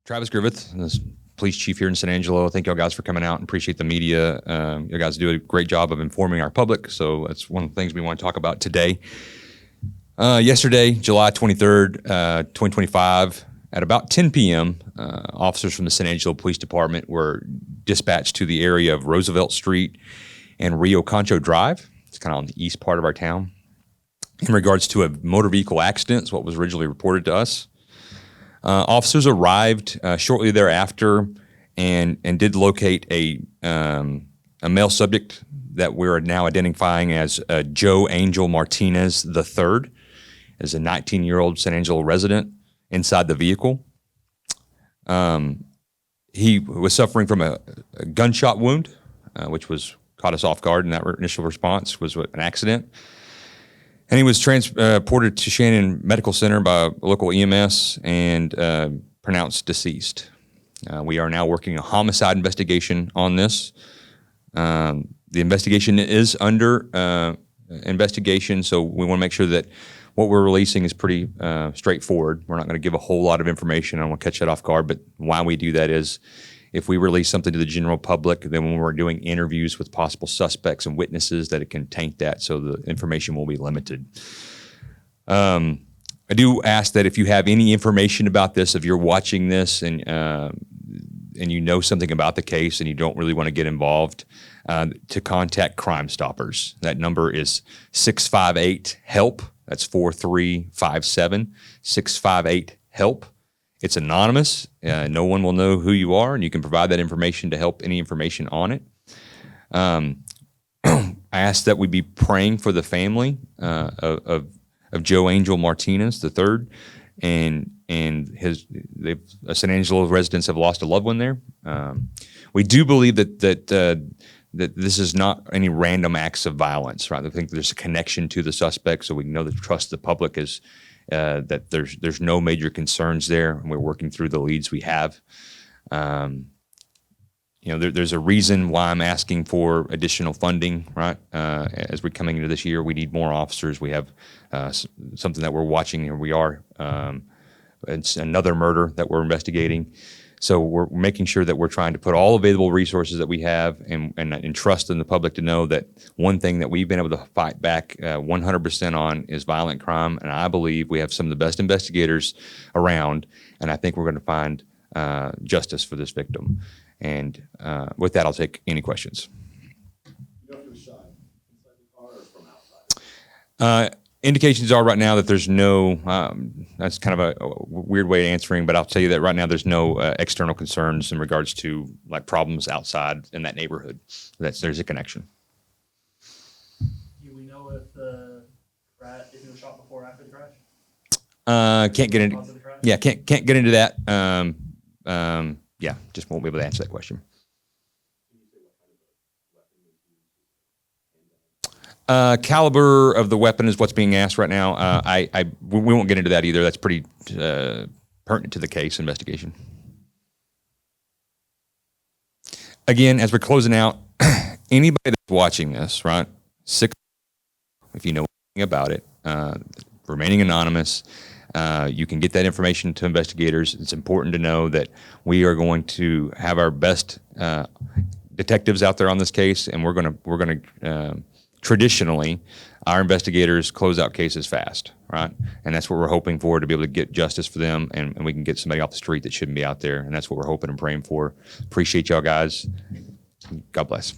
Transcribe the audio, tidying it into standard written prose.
Travis Griffith, this police chief here in San Angelo. Thank y'all guys for coming out and appreciate the media. You guys do a great job of informing our public. So that's one of the things we want to talk about today. Yesterday, July 23rd, 2025, at about 10 p.m., officers from the San Angelo Police Department were dispatched to the area of Roosevelt Street and Rio Concho Drive. It's kind of on the east part of our town. In regards to a motor vehicle accident, is what was originally reported to us. Officers arrived shortly thereafter and did locate a male subject that we're now identifying as Joe Angel Martinez III, as a 19-year-old San Angelo resident inside the vehicle. He was suffering from a gunshot wound, which caught us off guard in that initial response, was an accident. And he was transported to Shannon Medical Center by local EMS and pronounced deceased. We are now working a homicide investigation on this. The investigation is under investigation, so we want to make sure that what we're releasing is pretty straightforward. We're not going to give a whole lot of information. I don't want to catch that off guard, but why we do that is if we release something to the general public, then when we're doing interviews with possible suspects and witnesses, that it can taint that, so the information will be limited. I do ask that if you have any information about this, if you're watching this and you know something about the case and you don't really want to get involved, to contact Crime Stoppers. That number is 658-HELP. That's 4357, 658-HELP. It's anonymous. No one will know who you are, and you can provide that information to help any information on it. I ask that we be praying for the family of Joe Angel Martinez III, and San Angelo residents have lost a loved one there. We do believe that this is not any random acts of violence, right? I think there's a connection to the suspect, so we know that trust the public is that there's no major concerns there, and we're working through the leads we have. There's a reason why I'm asking for additional funding, right? As we're coming into this year, we need more officers. We have something that we're watching. Here we are. It's another murder that we're investigating. So we're making sure that we're trying to put all available resources that we have and trust in the public to know that one thing that we've been able to fight back 100% on is violent crime. And I believe we have some of the best investigators around, and I think we're going to find justice for this victim. And with that, I'll take any questions. You know if he was shot inside the car or from outside? Indications are right now that there's no, that's kind of a weird way of answering, but I'll tell you that right now there's no external concerns in regards to like problems outside in that neighborhood. There's a connection. Do we know if he was shot before or after the crash? Can't get into, yeah, can't get into that. Yeah, just won't be able to answer that question. Caliber of the weapon is what's being asked right now. We won't get into that either. That's pretty pertinent to the case investigation. Again, as we're closing out, anybody that's watching this, right? If you know anything about it, remaining anonymous, you can get that information to investigators. It's important to know that we are going to have our best detectives out there on this case, and we're going to traditionally, our investigators close out cases fast, right? And that's what we're hoping for, to be able to get justice for them, and we can get somebody off the street that shouldn't be out there. And that's what we're hoping and praying for. Appreciate y'all guys. God bless.